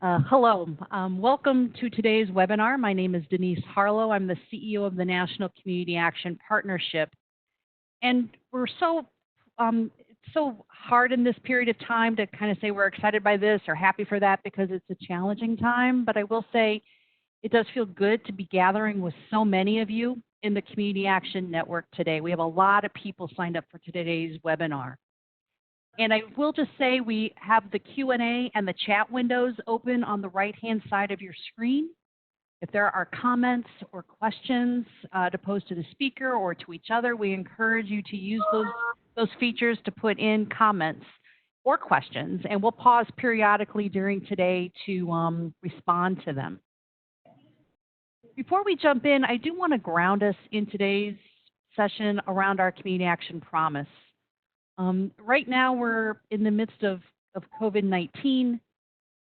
Hello. Welcome to today's webinar. My name is Denise Harlow. I'm the CEO of the National Community Action Partnership. And we're it's so hard in this period of time to kind of say we're excited by this or happy for that because it's a challenging time. But I will say it does feel good to be gathering with so many of you in the Community Action Network today. We have a lot of people signed up for today's webinar. And I will just say we have the Q&A and the chat windows open on the right-hand side of your screen. If there are comments or questions to pose to the speaker or to each other, we encourage you to use those features to put in comments or questions, and we'll pause periodically during today to respond to them. Before we jump in, I do want to ground us in today's session around our Community Action Promise. Right now, we're in the midst of COVID-19.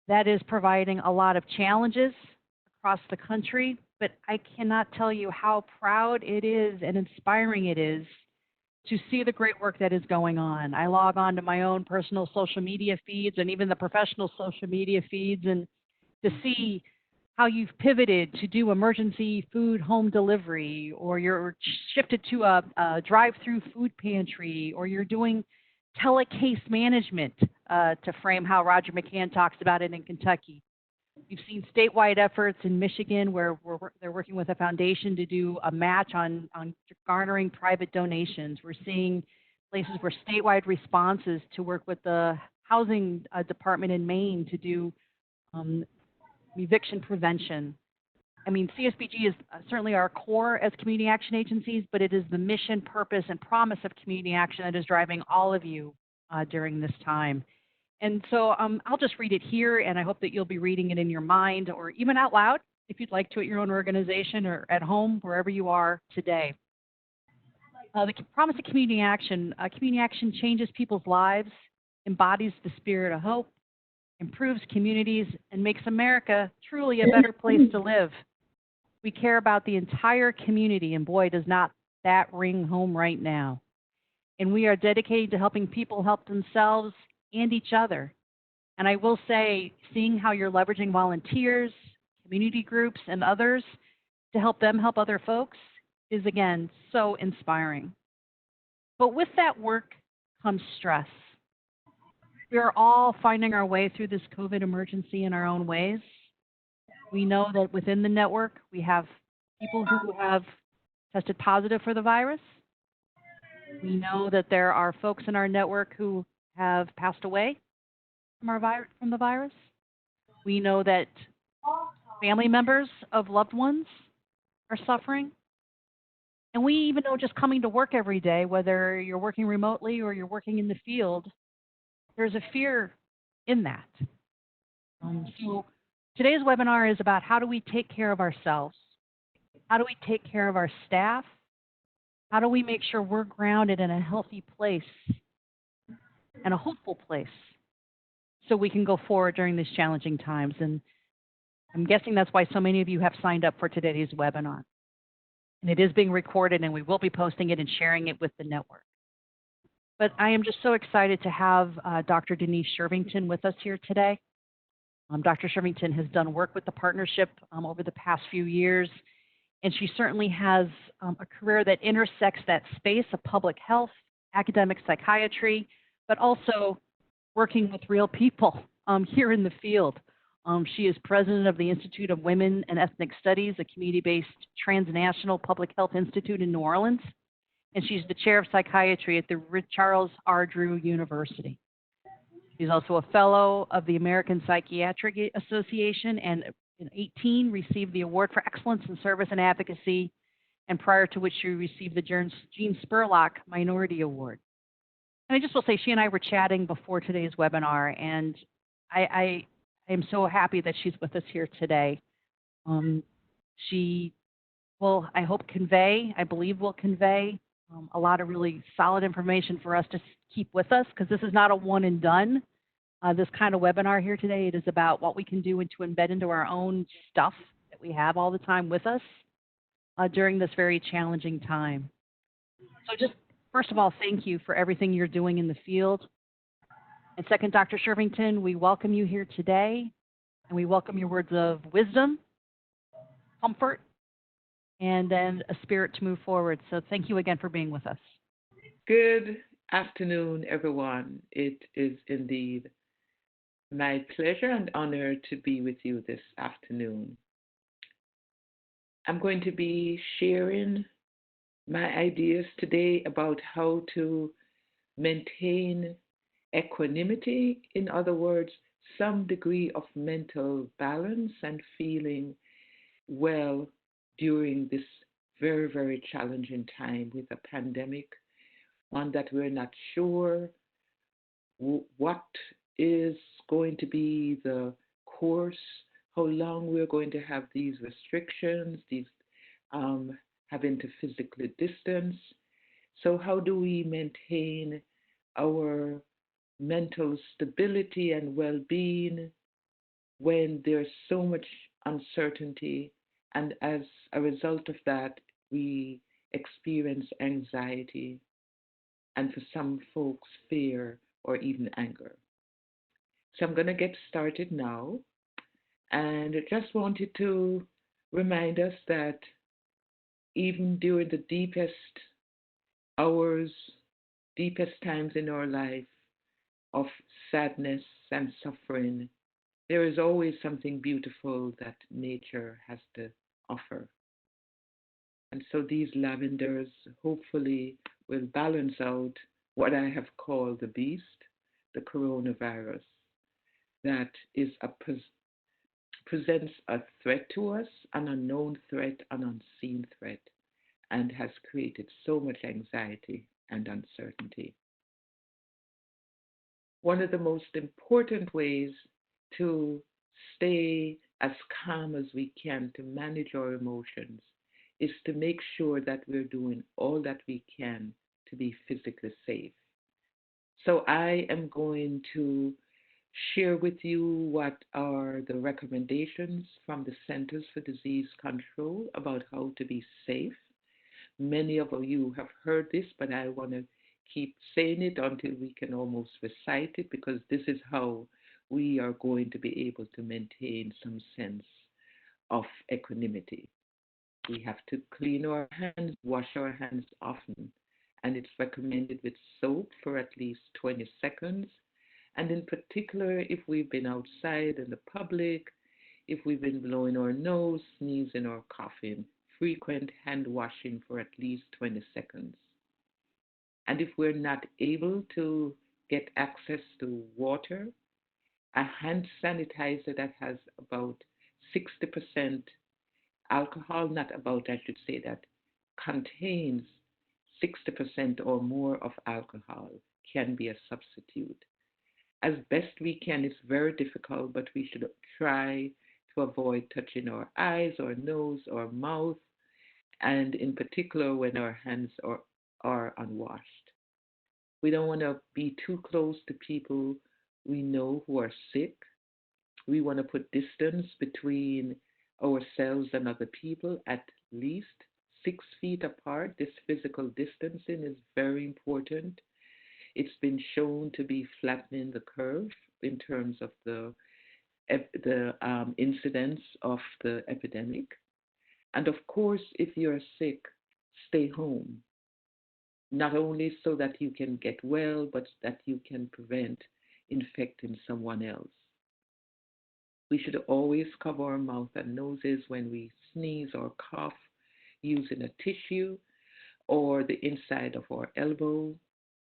That is providing a lot of challenges across the country, but I cannot tell you how proud it is and inspiring it is to see the great work that is going on. I log on to my own personal social media feeds and even the professional social media feeds, and to see how you've pivoted to do emergency food home delivery, or you're shifted to a drive-through food pantry, or you're doing telecase management to frame how Roger McCann talks about it in Kentucky. You've seen statewide efforts in Michigan where they're working with a foundation to do a match on garnering private donations. We're seeing places where statewide responses to work with the housing department in Maine to do eviction prevention. I mean, CSBG is certainly our core as community action agencies, but it is the mission, purpose, and promise of community action that is driving all of you during this time. And so I'll just read it here, and I hope that you'll be reading it in your mind or even out loud if you'd like to at your own organization or at home, wherever you are today. The promise of community action changes people's lives, embodies the spirit of hope, improves communities, and makes America truly a better place to live. We care about the entire community, and boy, does not that ring home right now. And we are dedicated to helping people help themselves and each other. And I will say, seeing how you're leveraging volunteers, community groups, and others to help them help other folks is, again, so inspiring. But with that work comes stress. We are all finding our way through this COVID emergency in our own ways. We know that within the network, we have people who have tested positive for the virus. We know that there are folks in our network who have passed away from the virus. We know that family members of loved ones are suffering. And we even know just coming to work every day, whether you're working remotely or you're working in the field, there's a fear in that. So today's webinar is about how do we take care of ourselves? How do we take care of our staff? How do we make sure we're grounded in a healthy place and a hopeful place so we can go forward during these challenging times? And I'm guessing that's why so many of you have signed up for today's webinar. And it is being recorded, and we will be posting it and sharing it with the network. But I am just so excited to have Dr. Denese Shervington with us here today. Dr. Shervington has done work with the partnership over the past few years, and she certainly has a career that intersects that space of public health, academic psychiatry, but also working with real people here in the field. She is president of the Institute of Women and Ethnic Studies, a community-based transnational public health institute in New Orleans. And she's the chair of psychiatry at the Charles R. Drew University. She's also a fellow of the American Psychiatric Association, and in 2018 received the Award for Excellence in Service and Advocacy, and prior to which she received the Gene Spurlock Minority Award. And I just will say, she and I were chatting before today's webinar, and I am so happy that she's with us here today. She will, I hope, will convey a lot of really solid information for us to keep with us, because this is not a one and done. This kind of webinar here today, it is about what we can do and to embed into our own stuff that we have all the time with us during this very challenging time. So just first of all, thank you for everything you're doing in the field. And second, Dr. Shervington, we welcome you here today. And we welcome your words of wisdom, comfort, and then a spirit to move forward. So thank you again for being with us. Good afternoon, everyone. It is indeed my pleasure and honor to be with you this afternoon. I'm going to be sharing my ideas today about how to maintain equanimity, in other words, some degree of mental balance and feeling well during this very, very challenging time with a pandemic, one that we're not sure what is going to be the course, how long we're going to have these restrictions, these having to physically distance. So, how do we maintain our mental stability and well being when there's so much uncertainty? And as a result of that, we experience anxiety and for some folks, fear or even anger. So I'm going to get started now. And I just wanted to remind us that even during the deepest hours, deepest times in our life of sadness and suffering, there is always something beautiful that nature has to offer. And so these lavenders hopefully will balance out what I have called the beast, the coronavirus, that is presents a threat to us, an unknown threat, an unseen threat, and has created so much anxiety and uncertainty. One of the most important ways to stay as calm as we can to manage our emotions is to make sure that we're doing all that we can to be physically safe. So I am going to share with you what are the recommendations from the Centers for Disease Control about how to be safe. Many of you have heard this, but I want to keep saying it until we can almost recite it, because this is how we are going to be able to maintain some sense of equanimity. We have to clean our hands, wash our hands often, and it's recommended with soap for at least 20 seconds. And in particular, if we've been outside in the public, if we've been blowing our nose, sneezing, or coughing, frequent hand washing for at least 20 seconds. And if we're not able to get access to water, a hand sanitizer that has about 60% alcohol, not about, I should say, that contains 60% or more of alcohol can be a substitute. As best we can, it's very difficult, but we should try to avoid touching our eyes, our nose, our mouth, and in particular when our hands are unwashed. We don't want to be too close to people we know who are sick. We want to put distance between ourselves and other people, at least 6 feet apart. This physical distancing is very important. It's been shown to be flattening the curve in terms of the incidence of the epidemic. And of course, if you're sick, stay home, not only so that you can get well, but that you can prevent infecting someone else. We should always cover our mouth and noses when we sneeze or cough using a tissue or the inside of our elbow.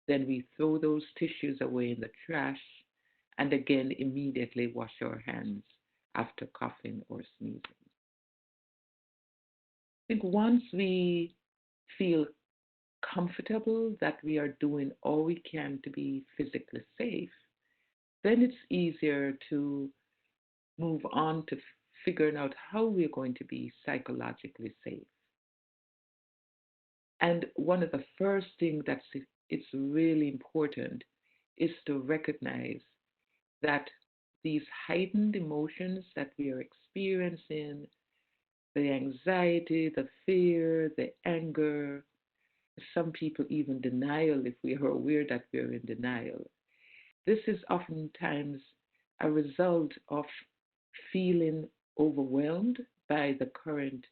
Then we throw those tissues away in the trash and again immediately wash our hands after coughing or sneezing. I think once we feel comfortable that we are doing all we can to be physically safe, then it's easier to move on to figuring out how we're going to be psychologically safe. And one of the first things that's it's really important is to recognize that these heightened emotions that we are experiencing, the anxiety, the fear, the anger, some people even denial, if we are aware that we're in denial. This is oftentimes a result of feeling overwhelmed by the current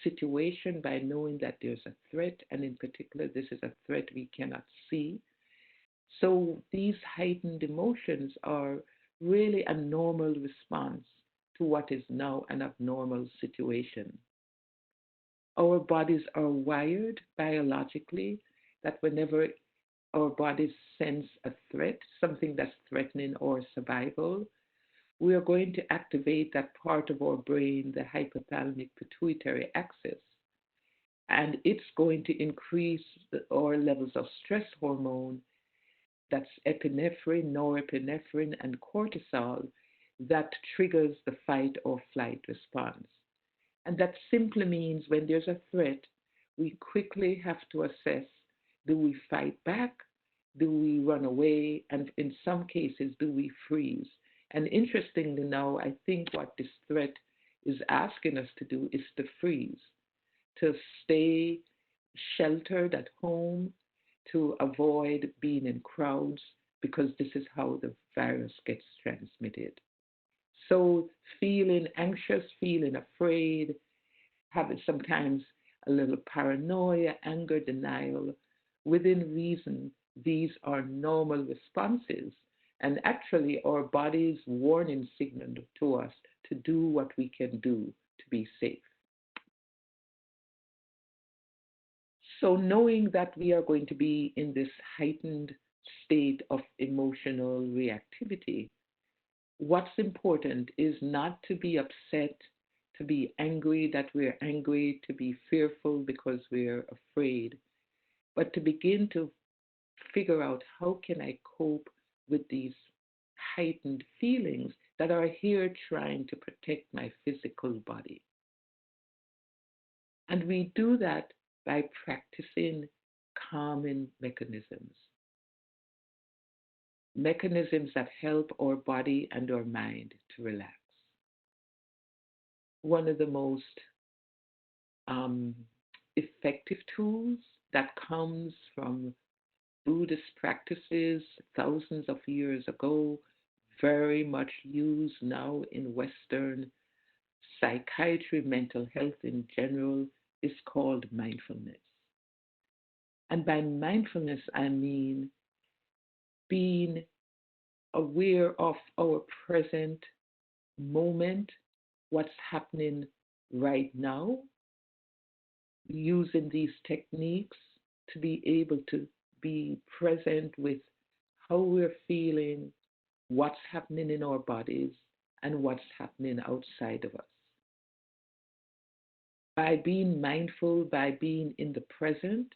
situation, by knowing that there's a threat, and in particular, this is a threat we cannot see. So these heightened emotions are really a normal response to what is now an abnormal situation. Our bodies are wired biologically that whenever our bodies sense a threat, something that's threatening our survival, we are going to activate that part of our brain, the hypothalamic-pituitary axis, and it's going to increase our levels of stress hormone, that's epinephrine, norepinephrine, and cortisol, that triggers the fight or flight response. And that simply means when there's a threat, we quickly have to assess, do we fight back? Do we run away? And in some cases, do we freeze? And interestingly now, I think what this threat is asking us to do is to freeze, to stay sheltered at home, to avoid being in crowds, because this is how the virus gets transmitted. So feeling anxious, feeling afraid, having sometimes a little paranoia, anger, denial, within reason, these are normal responses. And actually, our body's warning signal to us to do what we can do to be safe. So knowing that we are going to be in this heightened state of emotional reactivity, what's important is not to be upset, to be angry that we're angry, to be fearful because we're afraid, but to begin to figure out how can I cope with these heightened feelings that are here trying to protect my physical body. And we do that by practicing calming mechanisms that help our body and our mind to relax. One of the most effective tools that comes from Buddhist practices thousands of years ago, very much used now in Western psychiatry, mental health in general, is called mindfulness. And by mindfulness, I mean being aware of our present moment, what's happening right now, using these techniques to be able to be present with how we're feeling, what's happening in our bodies, and what's happening outside of us. By being mindful, by being in the present,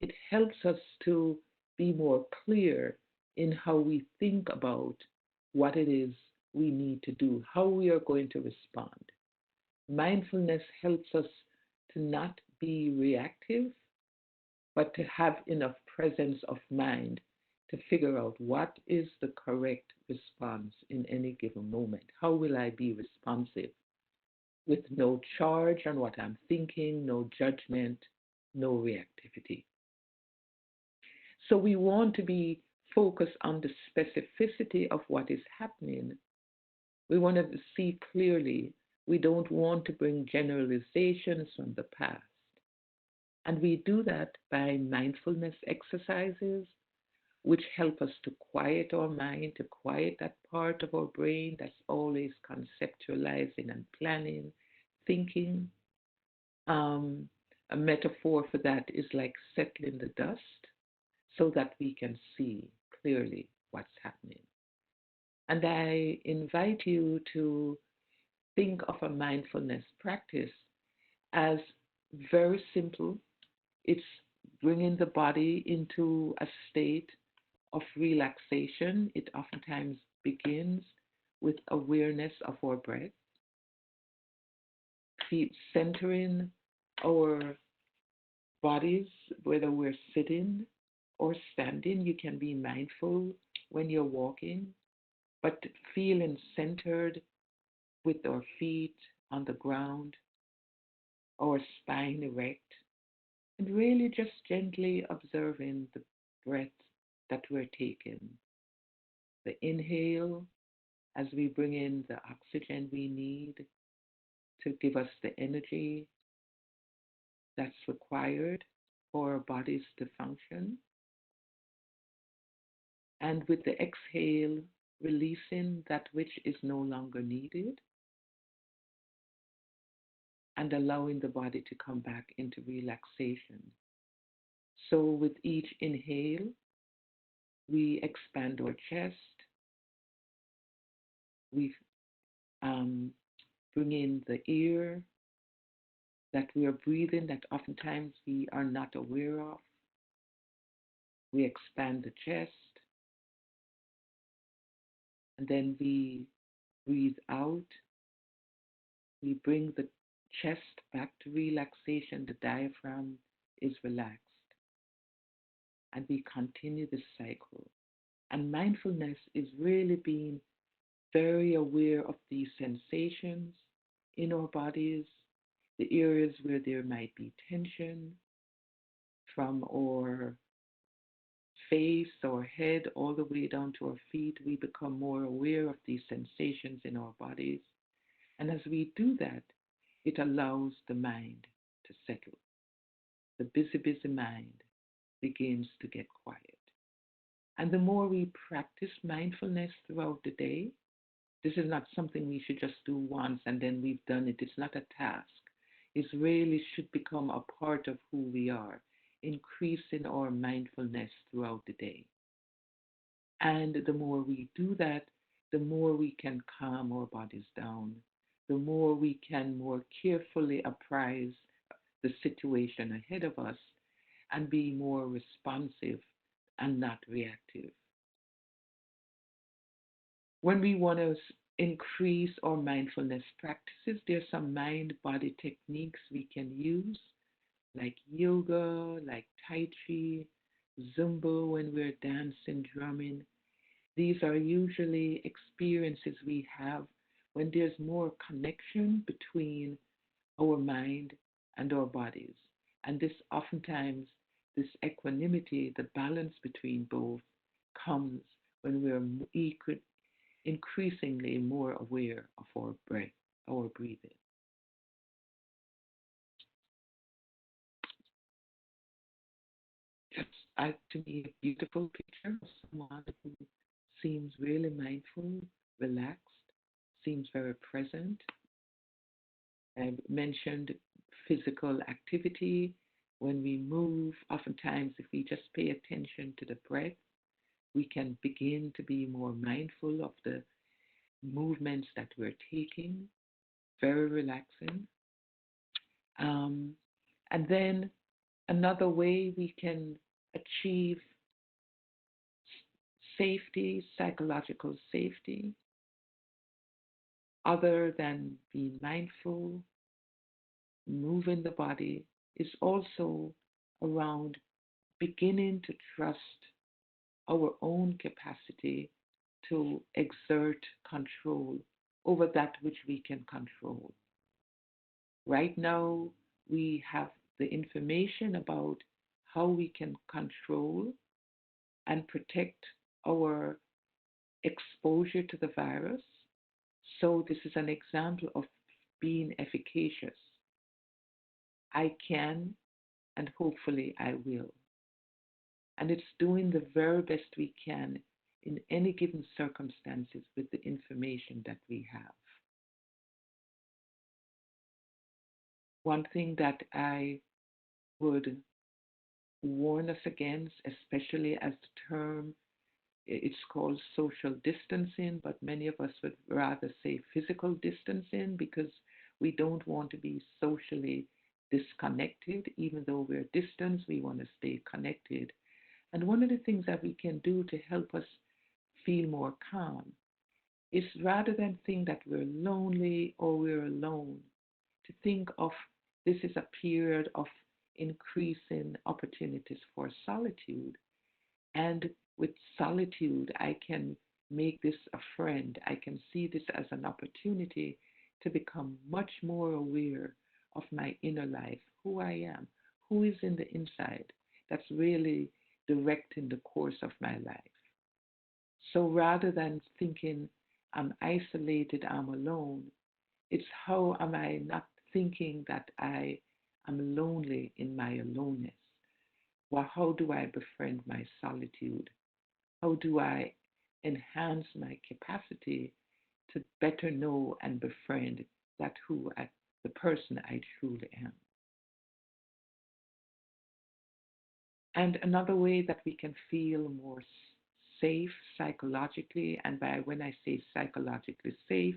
it helps us to be more clear in how we think about what it is we need to do, how we are going to respond. Mindfulness helps us to not be reactive, but to have enough presence of mind to figure out what is the correct response in any given moment. How will I be responsive with no charge on what I'm thinking, no judgment, no reactivity? So we want to be focused on the specificity of what is happening. We want to see clearly. We don't want to bring generalizations from the past. And we do that by mindfulness exercises, which help us to quiet our mind, to quiet that part of our brain that's always conceptualizing and planning, thinking. A metaphor for that is like settling the dust so that we can see clearly what's happening. And I invite you to think of a mindfulness practice as very simple. It's bringing the body into a state of relaxation. It oftentimes begins with awareness of our breath, centering our bodies, whether we're sitting or standing. You can be mindful when you're walking, but feeling centered with our feet on the ground, our spine erect, and really just gently observing the breath that we're taking, the inhale as we bring in the oxygen we need to give us the energy that's required for our bodies to function. And with the exhale, releasing that which is no longer needed and allowing the body to come back into relaxation. So with each inhale, we expand our chest, we bring in the air that we are breathing that oftentimes we are not aware of. We expand the chest, and then we breathe out. We bring the chest back to relaxation. The diaphragm is relaxed. And we continue this cycle. And mindfulness is really being very aware of these sensations in our bodies, the areas where there might be tension from our face or head all the way down to our feet. We become more aware of these sensations in our bodies. And as we do that, it allows the mind to settle. The busy, busy mind begins to get quiet. And the more we practice mindfulness throughout the day, this is not something we should just do once and then we've done it. It's not a task. It really should become a part of who we are, increasing our mindfulness throughout the day. And the more we do that, the more we can calm our bodies down, the more we can more carefully apprise the situation ahead of us and be more responsive and not reactive. When we want to increase our mindfulness practices, there's some mind-body techniques we can use, like yoga, like Tai Chi, Zumba when we're dancing, drumming. These are usually experiences we have when there's more connection between our mind and our bodies. And this oftentimes, this equanimity, the balance between both, comes when we're increasingly more aware of our breath, our breathing. Just to me a beautiful picture of someone who seems really mindful, relaxed, seems very present. I mentioned physical activity. When we move, oftentimes if we just pay attention to the breath, we can begin to be more mindful of the movements that we're taking, very relaxing. And then another way we can achieve safety, psychological safety, other than being mindful, moving the body, is also around beginning to trust our own capacity to exert control over that which we can control. Right now, we have the information about how we can control and protect our exposure to the virus. So this is an example of being efficacious. I can, and hopefully I will. And it's doing the very best we can in any given circumstances with the information that we have. One thing that I would warn us against, especially as the term, it's called social distancing, but many of us would rather say physical distancing because we don't want to be socially disconnected. Even though we're distant, we want to stay connected. And one of the things that we can do to help us feel more calm is, rather than think that we're lonely or we're alone, to think of this is a period of increasing opportunities for solitude. And with solitude, I can make this a friend. I can see this as an opportunity to become much more aware of my inner life, who I am, who is in the inside. That's really directing the course of my life. So rather than thinking I'm isolated, I'm alone. It's how am I not thinking that I am lonely in my aloneness? Well, how do I befriend my solitude? How do I enhance my capacity to better know and befriend the person I truly am? And another way that we can feel more safe psychologically, and by when I say psychologically safe,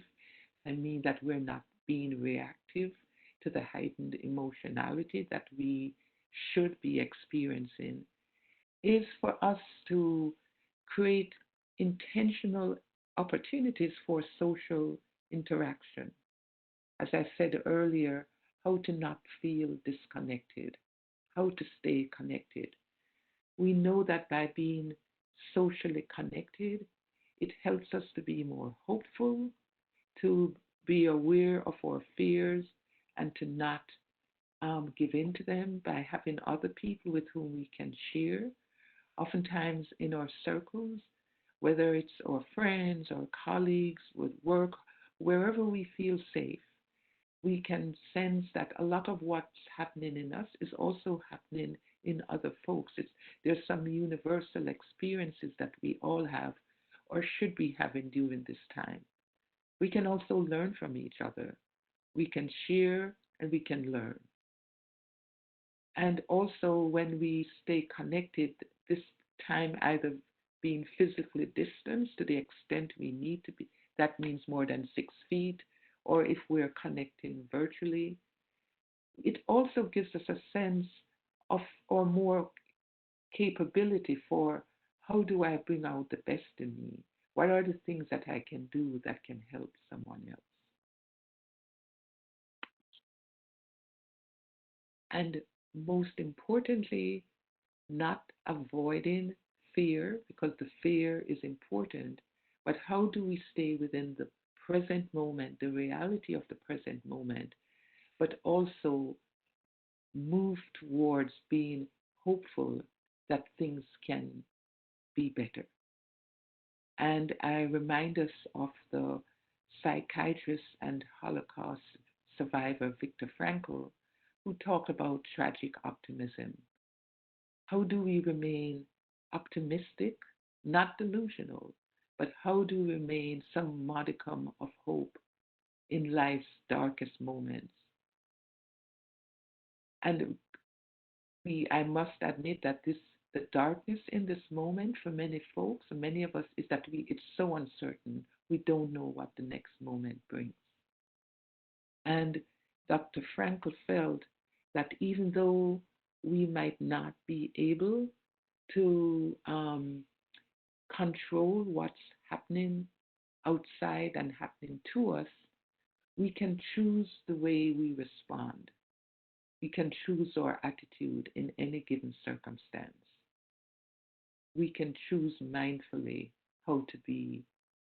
I mean that we're not being reactive to the heightened emotionality that we should be experiencing, is for us to create intentional opportunities for social interaction. As I said earlier, how to not feel disconnected, how to stay connected. We know that by being socially connected, it helps us to be more hopeful, to be aware of our fears, and to not give in to them by having other people with whom we can share. Oftentimes in our circles, whether it's our friends or colleagues with work, wherever we feel safe, we can sense that a lot of what's happening in us is also happening in other folks. There's some universal experiences that we all have or should be having during this time. We can also learn from each other. We can share and we can learn. And also, when we stay connected, this time either being physically distanced to the extent we need to be, that means more than 6 feet, or if we're connecting virtually, it also gives us a sense of or more capability for how do I bring out the best in me? What are the things that I can do that can help someone else? And most importantly, not avoiding fear, because the fear is important, but how do we stay within the present moment, the reality of the present moment, but also move towards being hopeful that things can be better. And I remind us of the psychiatrist and Holocaust survivor Viktor Frankl, who talked about tragic optimism. How do we remain optimistic, not delusional, but how do we remain some modicum of hope in life's darkest moments? And I must admit that the darkness in this moment for many folks, for many of us, is that it's so uncertain. We don't know what the next moment brings. And Dr. Frankl felt that even though we might not be able to control what's happening outside and happening to us, we can choose the way we respond. We can choose our attitude in any given circumstance. We can choose mindfully how to be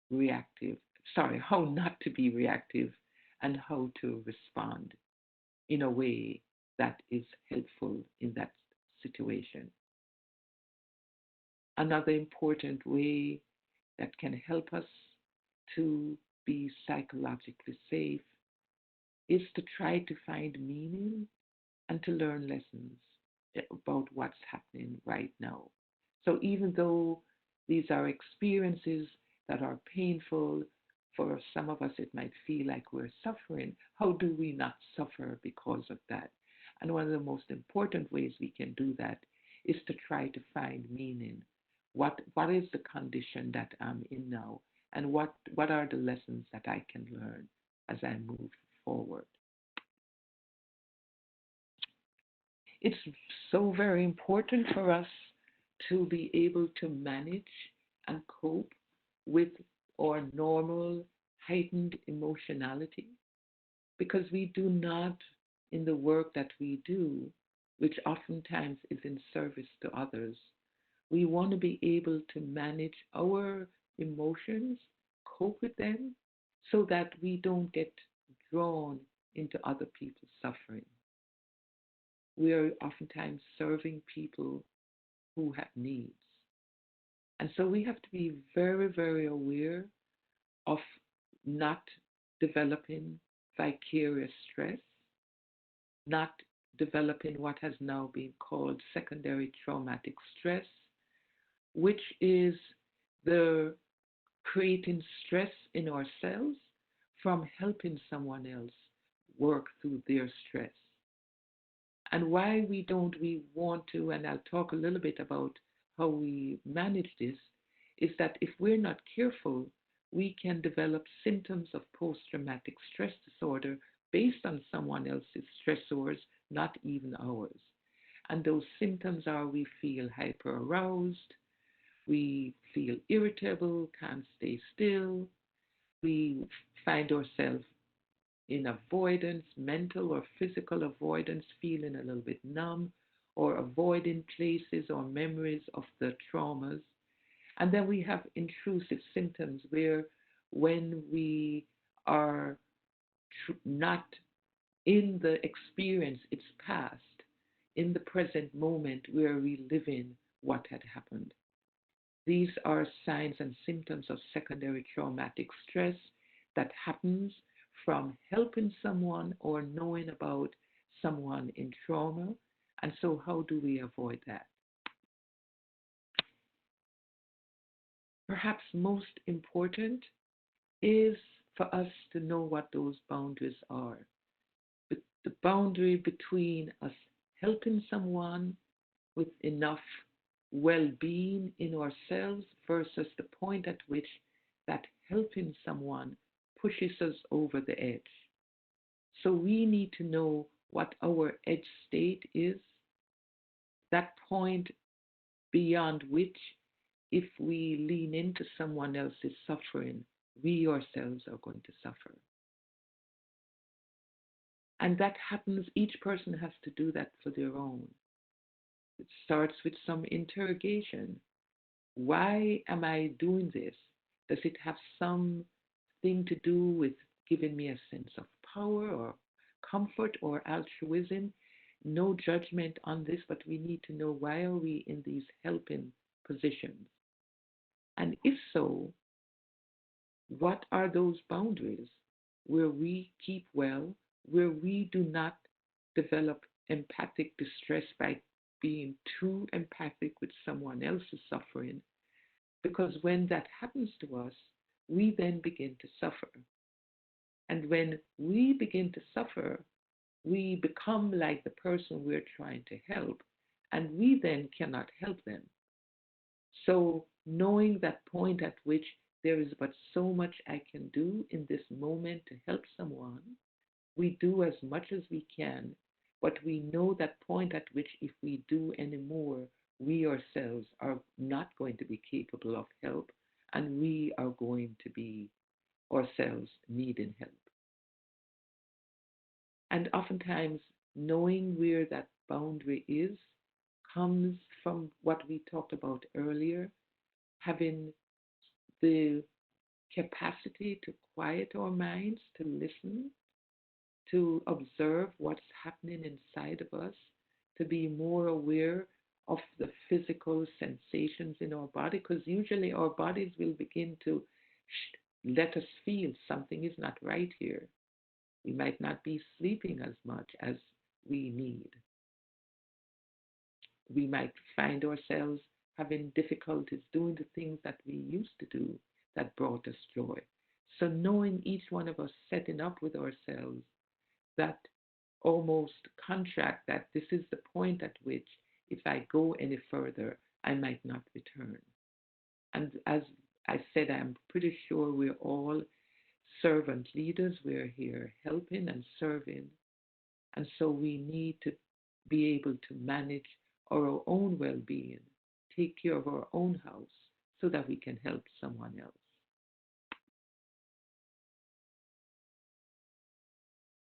reactive, how not to be reactive, and how to respond in a way that is helpful in that situation. Another important way that can help us to be psychologically safe is to try to find meaning and to learn lessons about what's happening right now. So even though these are experiences that are painful, for some of us it might feel like we're suffering. How do we not suffer because of that? And one of the most important ways we can do that is to try to find meaning. What is the condition that I'm in now? And what are the lessons that I can learn as I move forward? It's so very important for us to be able to manage and cope with our normal heightened emotionality, because we do not, in the work that we do, which oftentimes is in service to others, we want to be able to manage our emotions, cope with them, so that we don't get drawn into other people's suffering. We are oftentimes serving people who have needs. And so we have to be very, very aware of not developing vicarious stress, not developing what has now been called secondary traumatic stress, which is the creating stress in ourselves from helping someone else work through their stress. And why we want to, and I'll talk a little bit about how we manage this, is that if we're not careful, we can develop symptoms of post-traumatic stress disorder based on someone else's stressors, not even ours. And those symptoms are we feel hyper-aroused, we feel irritable, can't stay still, we find ourselves in avoidance, mental or physical avoidance, feeling a little bit numb, or avoiding places or memories of the traumas. And then we have intrusive symptoms where when we are not in the experience, it's past. In the present moment, we are reliving what had happened. These are signs and symptoms of secondary traumatic stress that happens from helping someone or knowing about someone in trauma. And so how do we avoid that? Perhaps most important is for us to know what those boundaries are. The boundary between us helping someone with enough well-being in ourselves versus the point at which that helping someone pushes us over the edge. So we need to know what our edge state is, that point beyond which, if we lean into someone else's suffering, we ourselves are going to suffer. And that happens, each person has to do that for their own. It starts with some interrogation. Why am I doing this? Does it have something to do with giving me a sense of power or comfort or altruism? No judgment on this, but we need to know, why are we in these helping positions? And if so, what are those boundaries where we keep well, where we do not develop empathic distress by being too empathic with someone else's suffering? Because when that happens to us, we then begin to suffer. And when we begin to suffer, we become like the person we're trying to help, and we then cannot help them. So knowing that point at which there is but so much I can do in this moment to help someone, we do as much as we can, but we know that point at which if we do any more, we ourselves are not going to be capable of help, and we are going to be ourselves needing help. And oftentimes, knowing where that boundary is comes from what we talked about earlier, having the capacity to quiet our minds, to listen, to observe what's happening inside of us, to be more aware of the physical sensations in our body, because usually our bodies will begin to let us feel something is not right here. We might not be sleeping as much as we need. We might find ourselves having difficulties doing the things that we used to do that brought us joy. So knowing each one of us setting up with ourselves that almost contract that this is the point at which if I go any further, I might not return. And as I said, I'm pretty sure we're all servant leaders. We're here helping and serving. And so we need to be able to manage our own well-being, take care of our own house so that we can help someone else.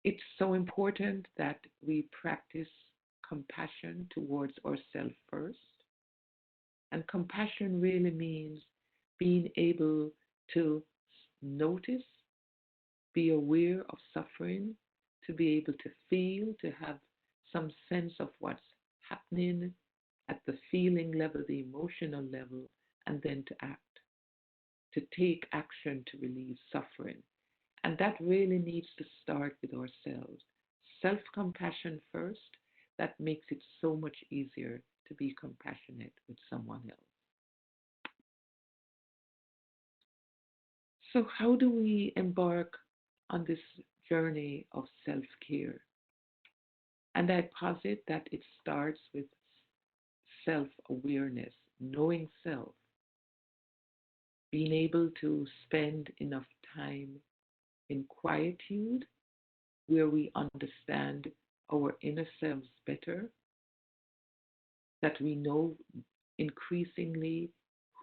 It's so important that we practice compassion towards ourselves first. And compassion really means being able to notice, be aware of suffering, to be able to feel, to have some sense of what's happening at the feeling level, the emotional level, and then to act. to take action to relieve suffering. And that really needs to start with ourselves. Self-compassion first, that makes it so much easier to be compassionate with someone else. So how do we embark on this journey of self-care? And I posit that it starts with self-awareness, knowing self, being able to spend enough time in quietude where we understand our inner selves better, that we know increasingly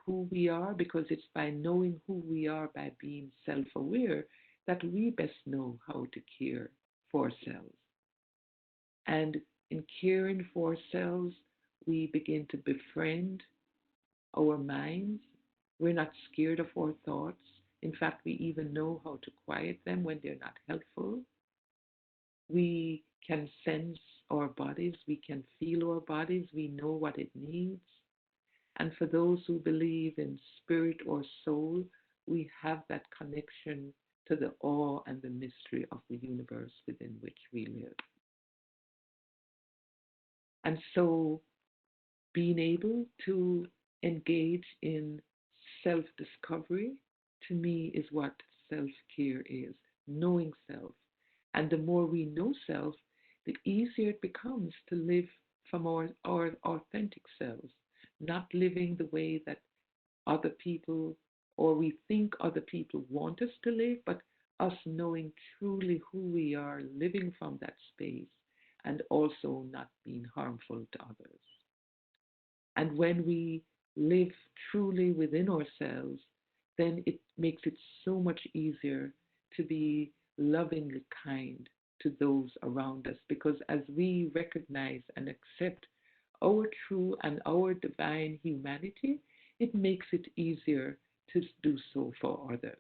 who we are, because it's by knowing who we are, by being self-aware, that we best know how to care for ourselves. And in caring for ourselves, we begin to befriend our minds. We're not scared of our thoughts. In fact, we even know how to quiet them when they're not helpful. We can sense our bodies. We can feel our bodies. We know what it needs. And for those who believe in spirit or soul, we have that connection to the awe and the mystery of the universe within which we live. And so being able to engage in self-discovery, to me, is what self-care is, knowing self. And the more we know self, the easier it becomes to live from our authentic selves, not living the way that other people or we think other people want us to live, but us knowing truly who we are, living from that space, and also not being harmful to others. And when we live truly within ourselves, then it makes it so much easier to be lovingly kind to those around us, because as we recognize and accept our true and our divine humanity, it makes it easier to do so for others.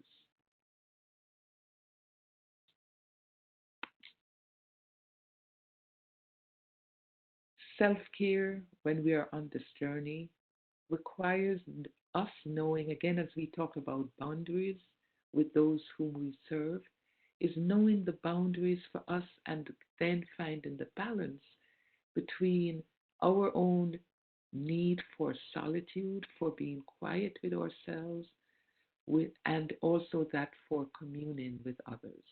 Self-care, when we are on this journey, requires us knowing, again, as we talk about boundaries with those whom we serve, is knowing the boundaries for us and then finding the balance between our own need for solitude, for being quiet with ourselves, and also that for communing with others.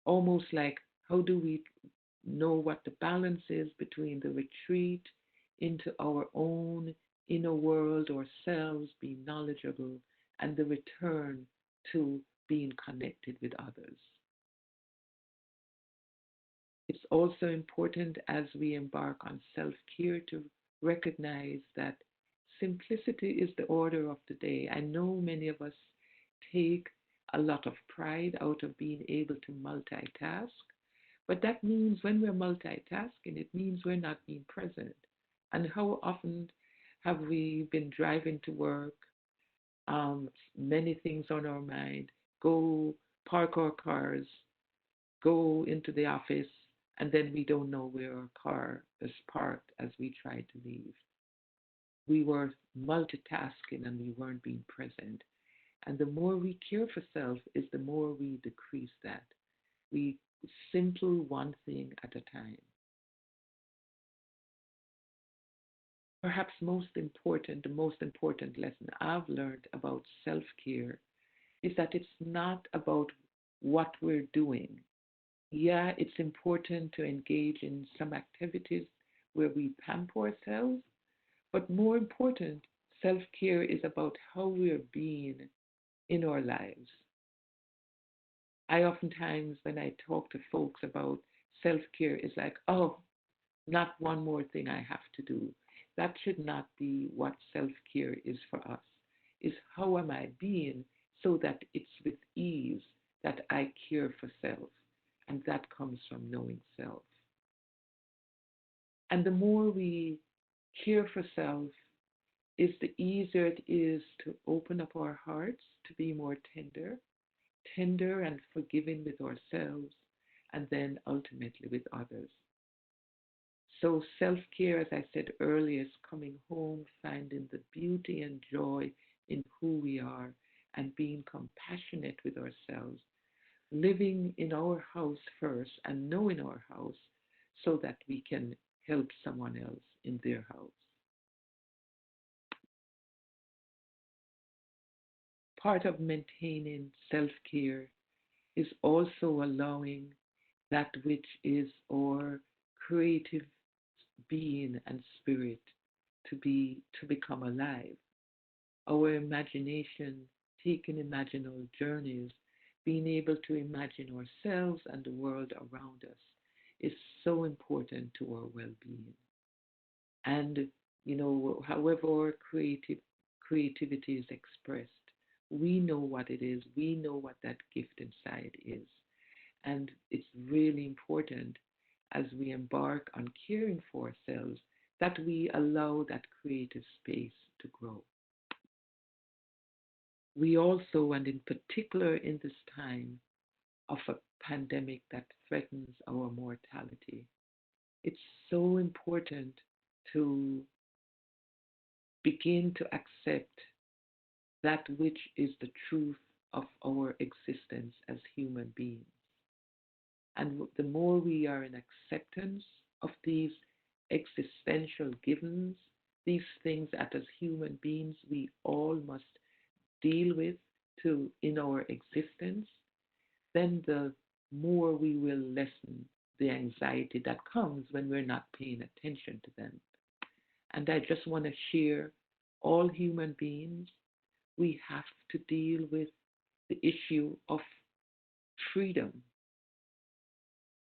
Almost like, how do we know what the balance is between the retreat into our own inner world, ourselves, being knowledgeable, and the return to being connected with others. It's also important as we embark on self-care to recognize that simplicity is the order of the day. I know many of us take a lot of pride out of being able to multitask, but that means when we're multitasking, it means we're not being present. And how often have we been driving to work, many things on our mind, go park our cars, go into the office, and then we don't know where our car is parked as we try to leave. We were multitasking and we weren't being present. And the more we care for self is the more we decrease that. We simple one thing at a time. Perhaps the most important lesson I've learned about self-care is that it's not about what we're doing. Yeah, it's important to engage in some activities where we pamper ourselves, but more important, self-care is about how we are being in our lives. I oftentimes, when I talk to folks about self-care, it's like, oh, not one more thing I have to do. That should not be what self-care is for us, is how am I being so that it's with ease that I care for self. And that comes from knowing self. And the more we care for self, is the easier it is to open up our hearts to be more tender and forgiving with ourselves, and then ultimately with others. So self-care, as I said earlier, is coming home, finding the beauty and joy in who we are and being compassionate with ourselves, living in our house first and knowing our house so that we can help someone else in their house. Part of maintaining self-care is also allowing that which is our creative being and spirit to become alive. Our imagination, taking imaginal journeys, being able to imagine ourselves and the world around us is so important to our well-being. And however our creativity is expressed, we know what it is. We know what that gift inside is. And it's really important as we embark on caring for ourselves that we allow that creative space to grow. We also, and in particular in this time of a pandemic that threatens our mortality, it's so important to begin to accept that which is the truth of our existence as human beings. And the more we are in acceptance of these existential givens, these things that as human beings we all must deal with in our existence, then the more we will lessen the anxiety that comes when we're not paying attention to them. And I just want to share, all human beings, we have to deal with the issue of freedom.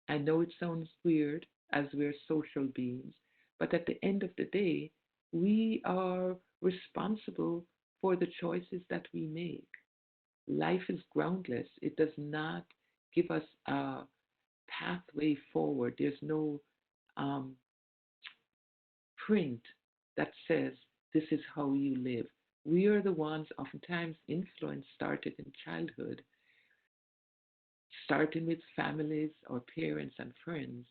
I know it sounds weird as we're social beings, but at the end of the day, we are responsible for the choices that we make. Life is groundless. It does not give us a pathway forward. There's no print that says this is how you live. We are the ones, oftentimes influence started in childhood, starting with families or parents and friends.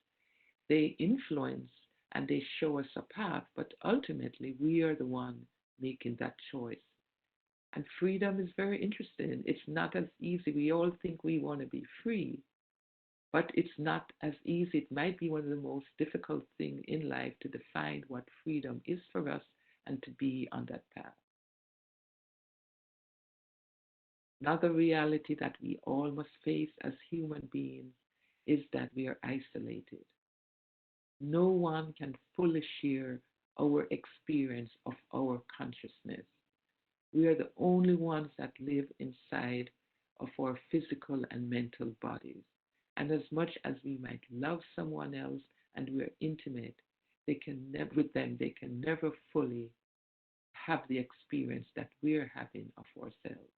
They influence and they show us a path, but ultimately we are the one making that choice. And freedom is very interesting. It's not as easy. We all think we want to be free, but it's not as easy. It might be one of the most difficult things in life to define what freedom is for us and to be on that path. Another reality that we all must face as human beings is that we are isolated. No one can fully share our experience of our consciousness. We are the only ones that live inside of our physical and mental bodies. And as much as we might love someone else and we're intimate, they can never fully have the experience that we're having of ourselves.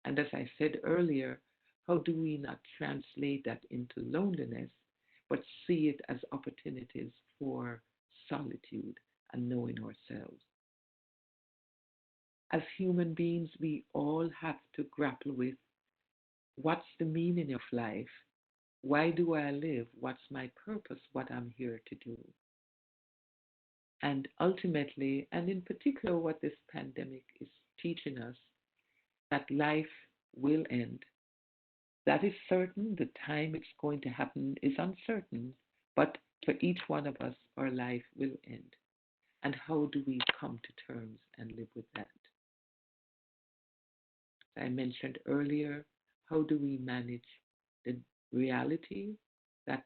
And as I said earlier, how do we not translate that into loneliness, but see it as opportunities for solitude and knowing ourselves? As human beings, we all have to grapple with what's the meaning of life? Why do I live? What's my purpose? What I'm here to do? And ultimately, and in particular, what this pandemic is teaching us, that life will end. That is certain. The time it's going to happen is uncertain, but for each one of us, our life will end. And how do we come to terms and live with that? I mentioned earlier, how do we manage the reality that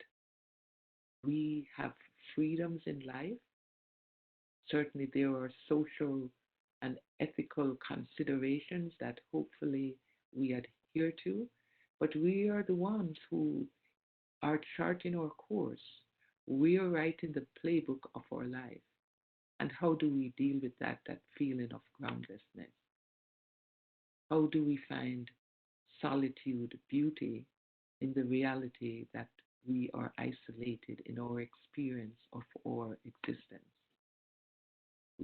we have freedoms in life? Certainly there are social and ethical considerations that hopefully we adhere to, but we are the ones who are charting our course. We are writing the playbook of our life. And how do we deal with that feeling of groundlessness? How do we find solitude, beauty in the reality that we are isolated in our experience of our existence?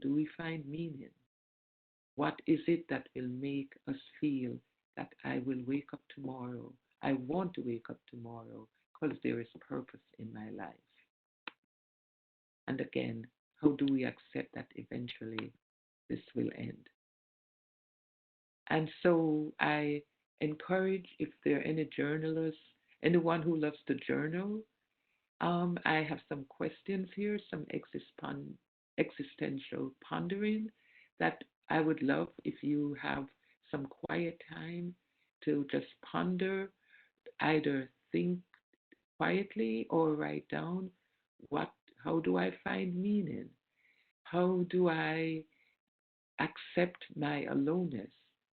Do we find meaning? What is it that will make us feel that I will wake up tomorrow? I want to wake up tomorrow because there is purpose in my life. And again, how do we accept that eventually this will end? And so I encourage, if there are any journalists, anyone who loves to journal, I have some questions here, some existential pondering that I would love if you have some quiet time to just ponder, either think quietly or write down what, how do I find meaning? How do I accept my aloneness,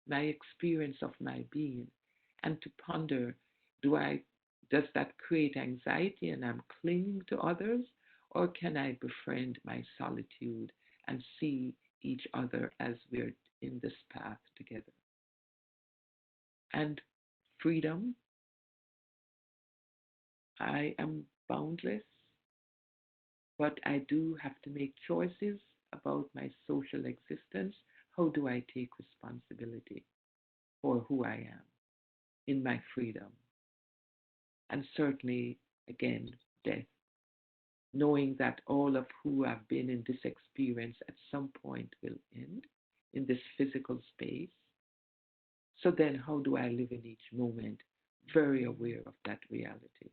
my experience of my being, and to ponder, do I does that create anxiety and I'm clinging to others, or can I befriend my solitude and see each other as we're in this path together? And freedom, I am boundless, but I do have to make choices about my social existence. How do I take responsibility for who I am in my freedom? And certainly, again, death, knowing that all of who have been in this experience at some point will end in this physical space. So then, how do I live in each moment, very aware of that reality?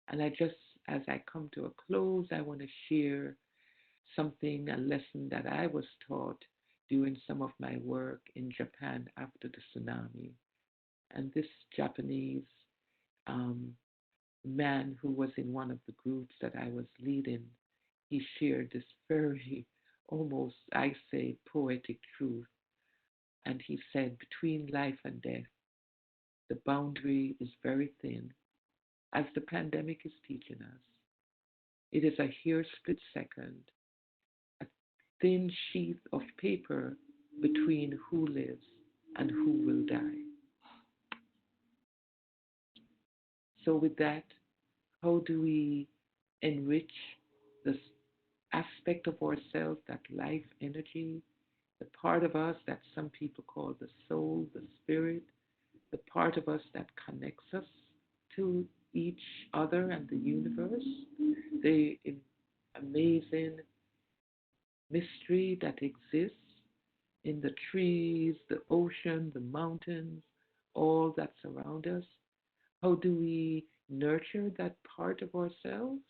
And I just, as I come to a close, I want to share something, a lesson that I was taught during some of my work in Japan after the tsunami. And this Japanese um, man who was in one of the groups that I was leading, he shared this very, almost, I say, poetic truth. And he said, between life and death, the boundary is very thin, as the pandemic is teaching us. It is a hair split second, a thin sheath of paper between who lives and who will die. So, with that, how do we enrich this aspect of ourselves, that life energy, the part of us that some people call the soul, the spirit, the part of us that connects us to each other and the universe, the amazing mystery that exists in the trees, the ocean, the mountains, all that surround us? How do we nurture that part of ourselves?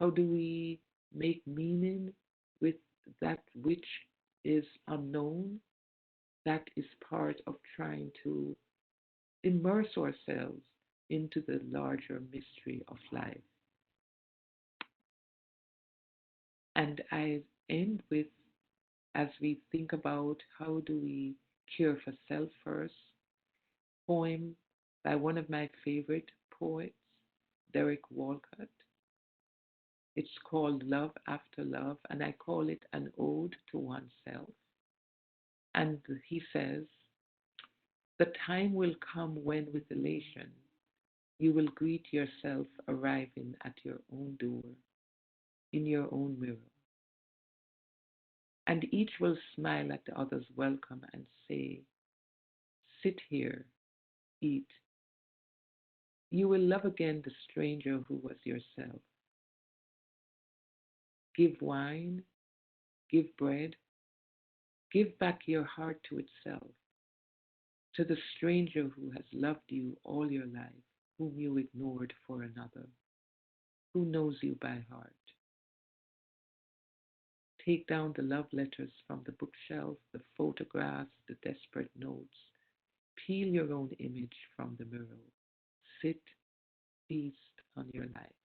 How do we make meaning with that which is unknown? That is part of trying to immerse ourselves into the larger mystery of life. And I end with, as we think about how do we care for self first, poem by one of my favorite poets, Derek Walcott. It's called Love After Love, and I call it an ode to oneself. And he says, the time will come when, with elation, you will greet yourself arriving at your own door, in your own mirror. And each will smile at the other's welcome and say, sit here, eat. You will love again the stranger who was yourself. Give wine, give bread, give back your heart to itself, to the stranger who has loved you all your life, whom you ignored for another, who knows you by heart. Take down the love letters from the bookshelf, the photographs, the desperate notes. Peel your own image from the mirror. Sit, feast on your life.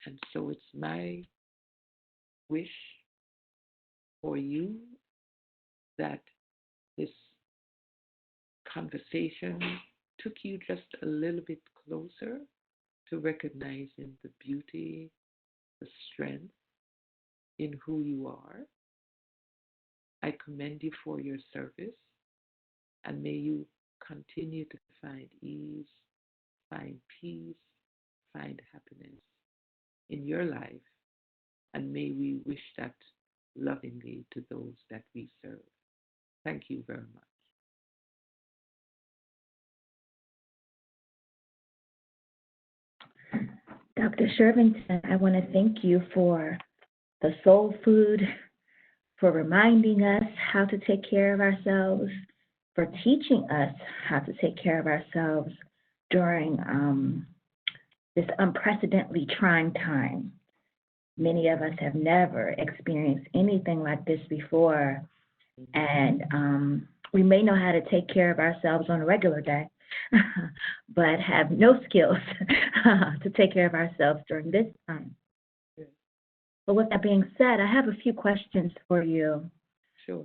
And so it's my wish for you that this conversation took you just a little bit closer to recognizing the beauty, the strength in who you are. I commend you for your service, and may you continue to find ease, find peace, find happiness in your life, and may we wish that lovingly to those that we serve. Thank you very much. Dr. Shervington, I want to thank you for the soul food, for reminding us how to take care of ourselves, for teaching us how to take care of ourselves during this unprecedentedly trying time. Many of us have never experienced anything like this before, and we may know how to take care of ourselves on a regular day, but have no skills to take care of ourselves during this time. But with that being said, I have a few questions for you. Sure.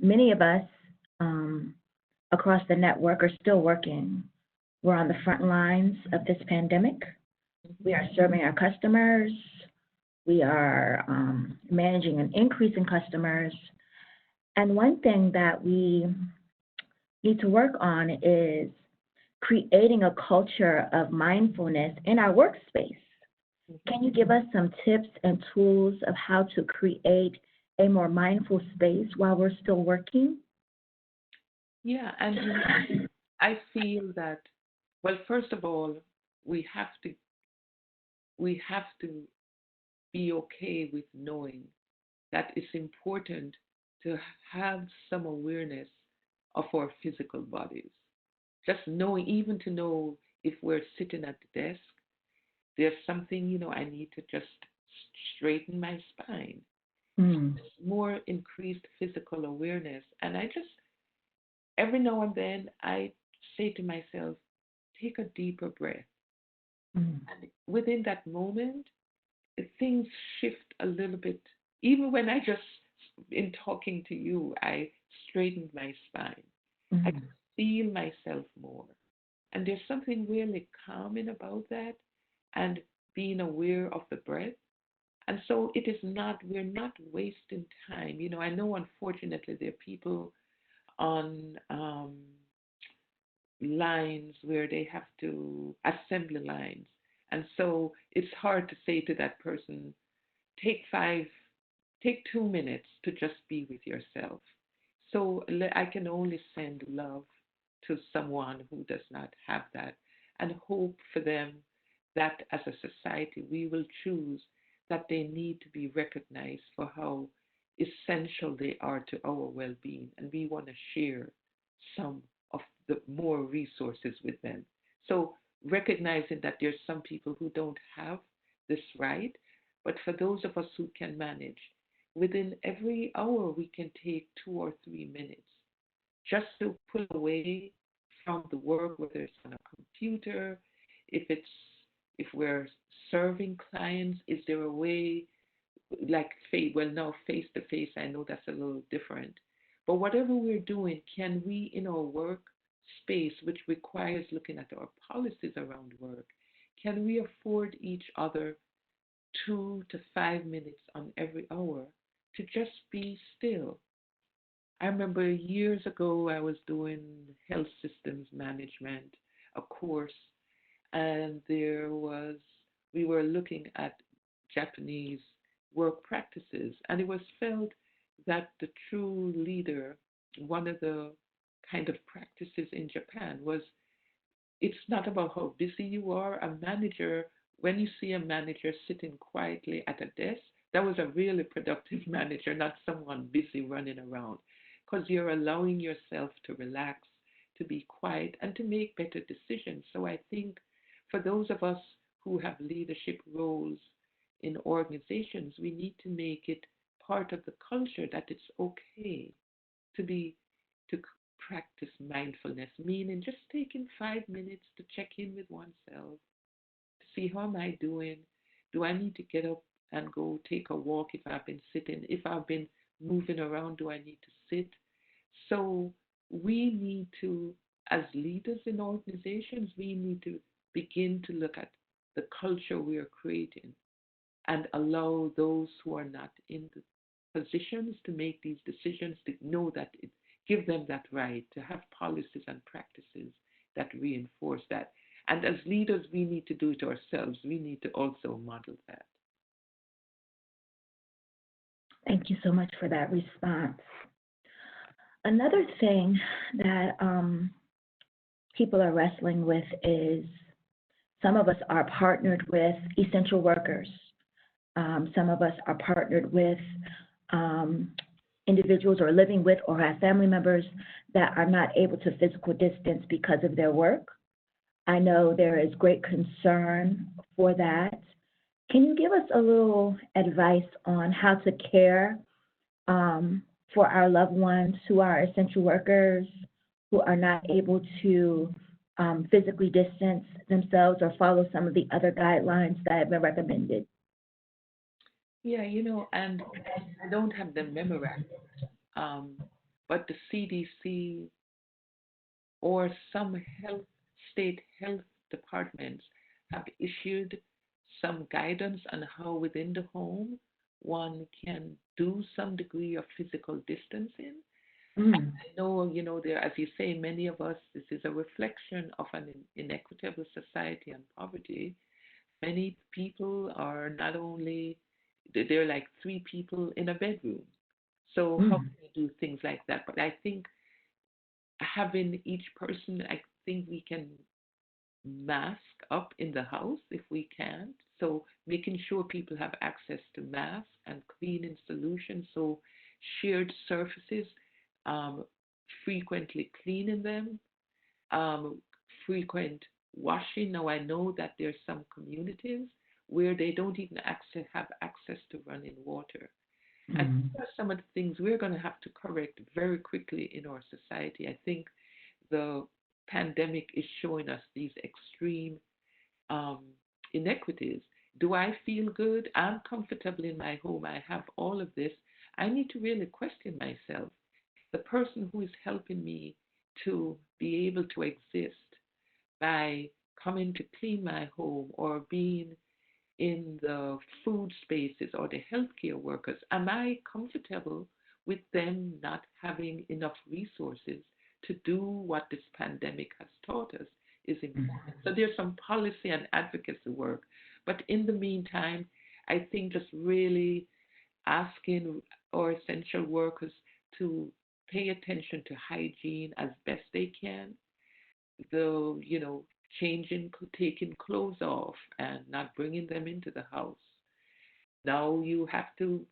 Many of us across the network are still working. We're on the front lines of this pandemic. We are serving our customers. We are managing an increase in customers. And one thing that we need to work on is creating a culture of mindfulness in our workspace. Can you give us some tips and tools of how to create a more mindful space while we're still working? Yeah, and I feel that, well, first of all, we have to be okay with knowing that it's important to have some awareness of our physical bodies. Just knowing, even to know if we're sitting at the desk, there's something, I need to just straighten my spine. More increased physical awareness. And I just, every now and then, I say to myself, take a deeper breath. And within that moment, things shift a little bit. Even when I just, in talking to you, I straightened my spine. I feel myself more. And there's something really calming about that, and being aware of the breath. And so it is not, we're not wasting time. I know, unfortunately, there are people on lines where they have to assembly lines. And so it's hard to say to that person, take 2 minutes to just be with yourself. So I can only send love to someone who does not have that, and hope for them that as a society we will choose that they need to be recognized for how essential they are to our well-being, and we want to share some of the more resources with them. So recognizing that there's some people who don't have this right, but for those of us who can manage, within every hour we can take 2 or 3 minutes just to pull away from the work, whether it's on a computer, if we're serving clients, is there a way, like, now face to face, I know that's a little different, but whatever we're doing, can we, in our work space, which requires looking at our policies around work, can we afford each other 2 to 5 minutes on every hour to just be still? I remember years ago I was doing health systems management, a course, and we were looking at Japanese work practices, and it was felt that the true leader, one of the kind of practices in Japan was, it's not about how busy you are. A manager, when you see a manager sitting quietly at a desk, that was a really productive manager, not someone busy running around, because you're allowing yourself to relax, to be quiet, and to make better decisions. So I think for those of us who have leadership roles in organizations, we need to make it part of the culture that it's okay to practice mindfulness, meaning just taking 5 minutes to check in with oneself, to see, how am I doing? Do I need to get up and go take a walk if I've been sitting? If I've been moving around, do I need to sit? So we need to, as leaders in organizations, we need to begin to look at the culture we are creating and allow those who are not in the positions to make these decisions to know that give them that right to have policies and practices that reinforce that. And as leaders, we need to do it ourselves. We need to also model that. Thank you so much for that response. Another thing that people are wrestling with is some of us are partnered with essential workers. Some of us are partnered with individuals are living with or have family members that are not able to physical distance because of their work. I know there is great concern for that. Can you give us a little advice on how to care for our loved ones who are essential workers, who are not able to physically distance themselves or follow some of the other guidelines that have been recommended? Yeah, and I don't have them memorized, but the CDC or some state health departments have issued some guidance on how within the home one can do some degree of physical distancing. And I know, there, as you say, many of us, this is a reflection of an inequitable society and poverty. Many people are not only, they're like three people in a bedroom. So how can we do things like that? But I think having each person, I think we can mask up in the house if we can. So making sure people have access to masks and cleaning solutions. So shared surfaces, frequently cleaning them, frequent washing. Now I know that there's some communities where they don't even have access to running water. And these are some of the things we're going to have to correct very quickly in our society. I think the pandemic is showing us these extreme inequities. Do I feel good? I'm comfortable in my home. I have all of this. I need to really question myself. The person who is helping me to be able to exist by coming to clean my home or being in the food spaces or the healthcare workers, am I comfortable with them not having enough resources to do what this pandemic has taught us is important? So there's some policy and advocacy work. But in the meantime, I think just really asking our essential workers to pay attention to hygiene as best they can, the changing, taking clothes off and not bringing them into the house. Now you have to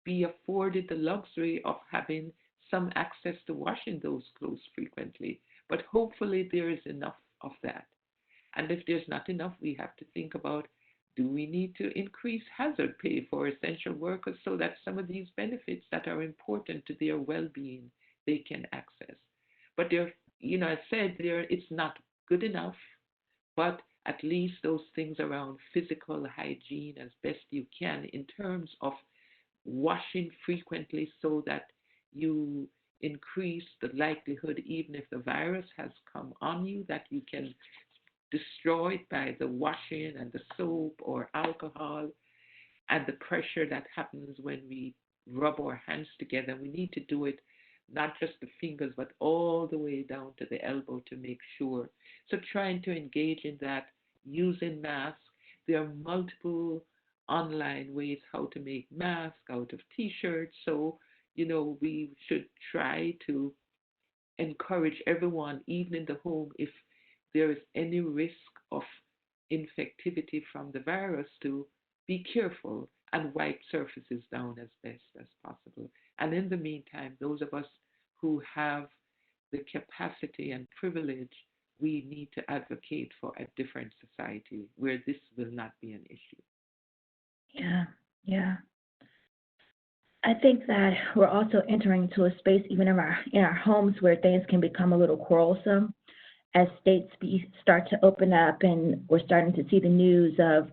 be afforded the luxury of having some access to washing those clothes frequently, but hopefully there is enough of that. And if there's not enough, we have to think about, do we need to increase hazard pay for essential workers so that some of these benefits that are important to their well-being they can access? But there, I said it's not good enough, but at least those things around physical hygiene as best you can in terms of washing frequently so that you increase the likelihood, even if the virus has come on you, that you can destroy it by the washing and the soap or alcohol and the pressure that happens when we rub our hands together. We need to do it not just the fingers, but all the way down to the elbow to make sure. So trying to engage in that, using masks. There are multiple online ways how to make masks out of t-shirts. So, we should try to encourage everyone, even in the home, if there is any risk of infectivity from the virus, to be careful and wipe surfaces down as best as possible. And in the meantime, those of us who have the capacity and privilege, we need to advocate for a different society where this will not be an issue. Yeah. I think that we're also entering into a space, even in our homes, where things can become a little quarrelsome as states start to open up, and we're starting to see the news of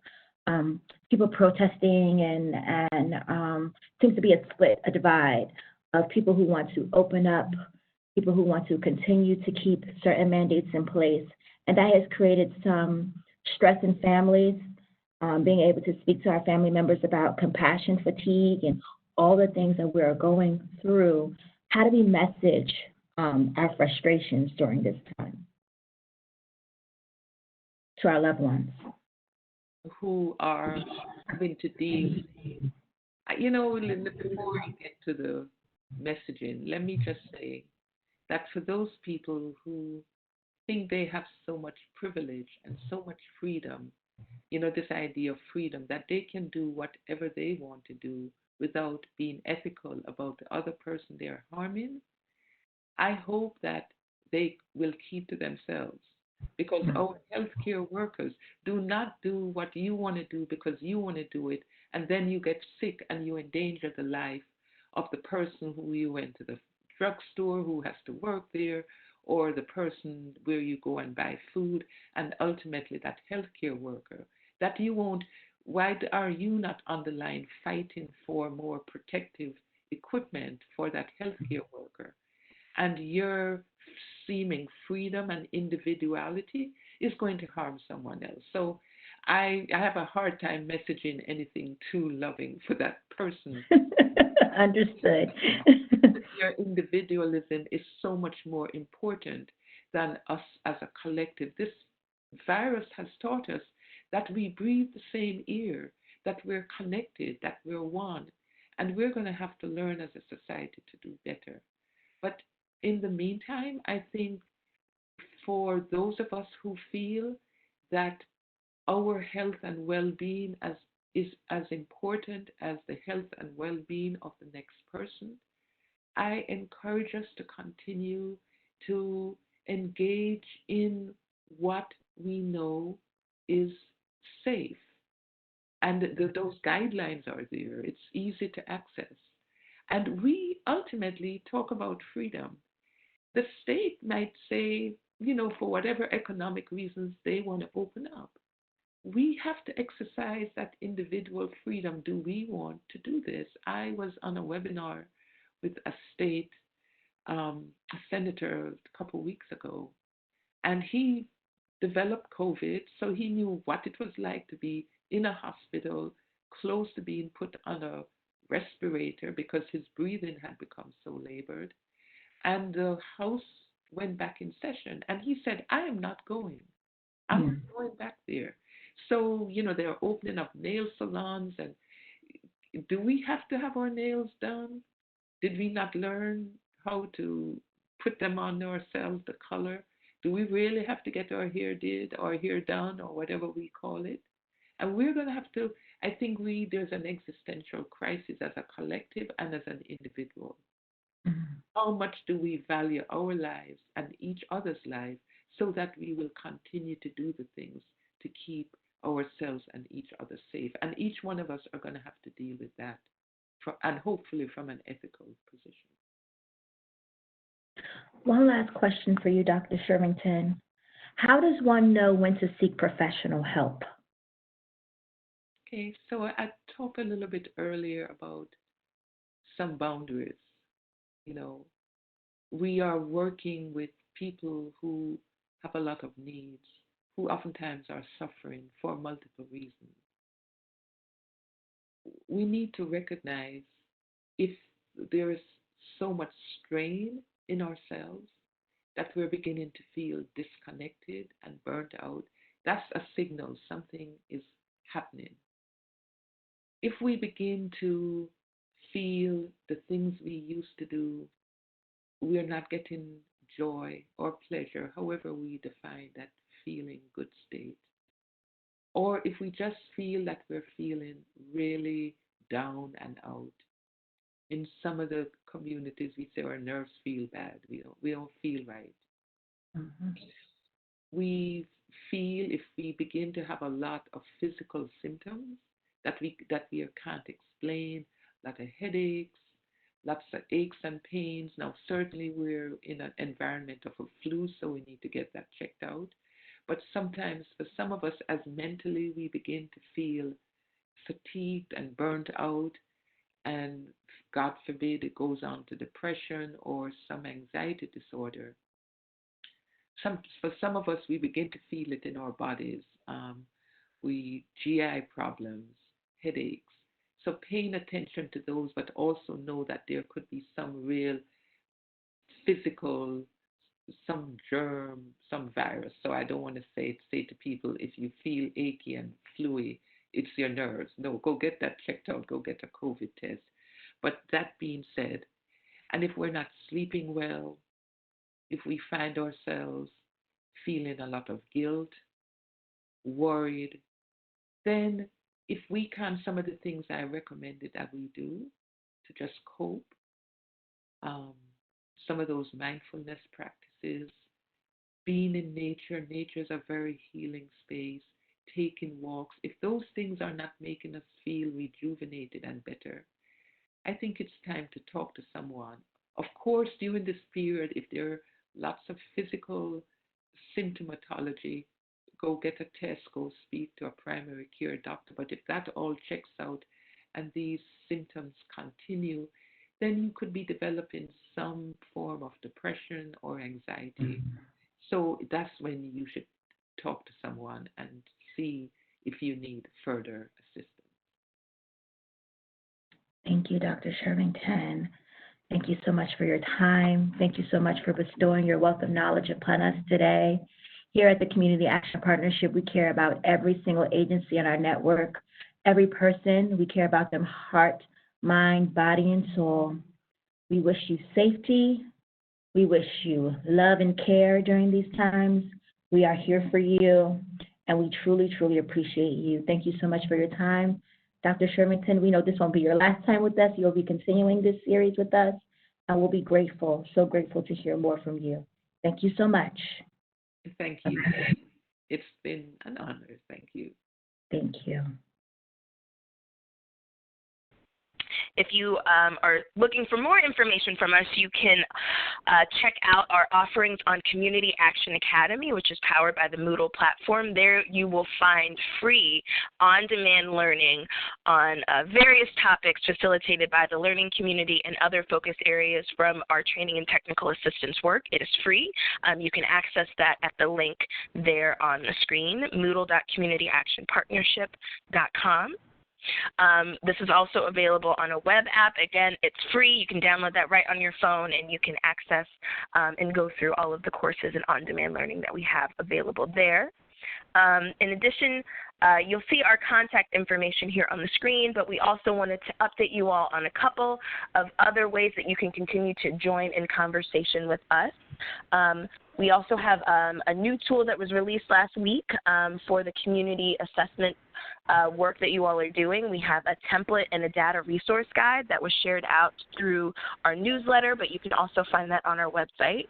people protesting, and seems to be a split, a divide of people who want to open up, people who want to continue to keep certain mandates in place. And that has created some stress in families, being able to speak to our family members about compassion fatigue and all the things that we're going through. How do we message our frustrations during this time to our loved ones who are having to deal? Before I get to the messaging, let me just say that for those people who think they have so much privilege and so much freedom, this idea of freedom, that they can do whatever they want to do without being ethical about the other person they are harming, I hope that they will keep to themselves, because our healthcare workers do not do what you want to do because you want to do it, and then you get sick and you endanger the life of the person who you went to the drugstore who has to work there, or the person where you go and buy food, and ultimately that healthcare worker that you won't. Why are you not on the line fighting for more protective equipment for that healthcare worker? And your seeming freedom and individuality is going to harm someone else. So I have a hard time messaging anything too loving for that person. Understood. Your individualism is so much more important than us as a collective. This virus has taught us that we breathe the same air, that we're connected, that we're one, and we're going to have to learn as a society to do better. But in the meantime, I think for those of us who feel that our health and well-being is as important as the health and well-being of the next person, I encourage us to continue to engage in what we know is safe. And those guidelines are there. It's easy to access. And we ultimately talk about freedom. The state might say, for whatever economic reasons they want to open up. We have to exercise that individual freedom. Do we want to do this? I was on a webinar with a state senator a couple of weeks ago, and he developed COVID, so he knew what it was like to be in a hospital, close to being put on a respirator because his breathing had become so labored. And the House went back in session, and he said, I am not going. I'm not going back there. So, they're opening up nail salons, and do we have to have our nails done? Did we not learn how to put them on ourselves, the color? Do we really have to get our hair did or hair done or whatever we call it? And we're going to have to, I think there's an existential crisis as a collective and as an individual. How much do we value our lives and each other's lives so that we will continue to do the things to keep ourselves and each other safe? And each one of us are going to have to deal with that, and hopefully from an ethical position. One last question for you, Dr. Shervington. How does one know when to seek professional help? Okay, so I talked a little bit earlier about some boundaries. We are working with people who have a lot of needs, who oftentimes are suffering for multiple reasons. We need to recognize if there is so much strain in ourselves that we're beginning to feel disconnected and burnt out, that's a signal something is happening. If we begin to feel the things we used to do, we're not getting joy or pleasure, however we define that feeling good state. Or if we just feel that we're feeling really down and out. In some of the communities, we say our nerves feel bad. We don't feel right. We feel, if we begin to have a lot of physical symptoms that we can't explain, a lot of headaches, lots of aches and pains. Now, certainly we're in an environment of a flu, so we need to get that checked out. But sometimes, for some of us, as mentally we begin to feel fatigued and burnt out, and God forbid it goes on to depression or some anxiety disorder. For some of us, we begin to feel it in our bodies. GI problems, headaches. So paying attention to those, but also know that there could be some real physical, some germ, some virus. So I don't want to say to people, if you feel achy and fluey, it's your nerves. No, go get that checked out. Go get a COVID test. But that being said, and if we're not sleeping well, if we find ourselves feeling a lot of guilt, worried, then if we can, some of the things I recommended that we do to just cope, um, some of those mindfulness practices, being in nature. Nature is a very healing space. Taking walks. If those things are not making us feel rejuvenated and better, I think it's time to talk to someone. Of course, during this period, if there are lots of physical symptomatology, go get a test, go speak to a primary care doctor. But if that all checks out and these symptoms continue, then you could be developing some form of depression or anxiety. So that's when you should talk to someone and see if you need further assistance. Thank you, Dr. Shervington. Thank you so much for your time. Thank you so much for bestowing your wealth of knowledge upon us today. Here at the Community Action Partnership, we care about every single agency in our network, every person. We care about them heart, mind, body, and soul. We wish you safety. We wish you love and care during these times. We are here for you, and we truly, truly appreciate you. Thank you so much for your time. Dr. Shervington, we know this won't be your last time with us. You'll be continuing this series with us, and we'll be grateful, so grateful to hear more from you. Thank you so much. Thank you. It's been an honor. Thank you. Thank you. If you are looking for more information from us, you can check out our offerings on Community Action Academy, which is powered by the Moodle platform. There you will find free on-demand learning on various topics facilitated by the learning community and other focus areas from our training and technical assistance work. It is free. You can access that at the link there on the screen, moodle.communityactionpartnership.com. This is also available on a web app. Again, it's free. You can download that right on your phone, and you can access and go through all of the courses and on-demand learning that we have available there. In addition, you'll see our contact information here on the screen, but we also wanted to update you all on a couple of other ways that you can continue to join in conversation with us. We also have a new tool that was released last week for the community assessment work that you all are doing. We have a template and a data resource guide that was shared out through our newsletter, but you can also find that on our website.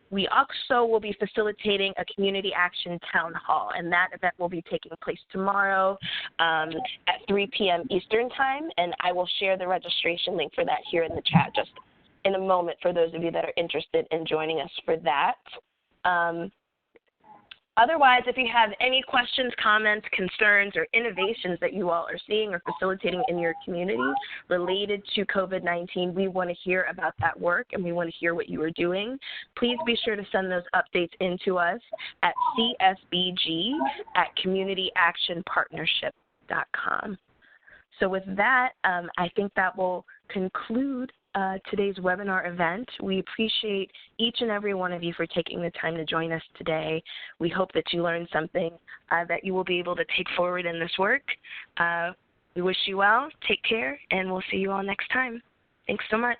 We also will be facilitating a community action town hall, and that event will be taking place tomorrow at 3 p.m. Eastern time, and I will share the registration link for that here in the chat just in a moment for those of you that are interested in joining us for that. Otherwise, if you have any questions, comments, concerns, or innovations that you all are seeing or facilitating in your community related to COVID-19, we want to hear about that work and we want to hear what you are doing. Please be sure to send those updates in to us at csbg@communityactionpartnership.com. So with that, I think that will conclude today's webinar event. We appreciate each and every one of you for taking the time to join us today. We hope that you learned something that you will be able to take forward in this work. We wish you well, take care, and we'll see you all next time. Thanks so much.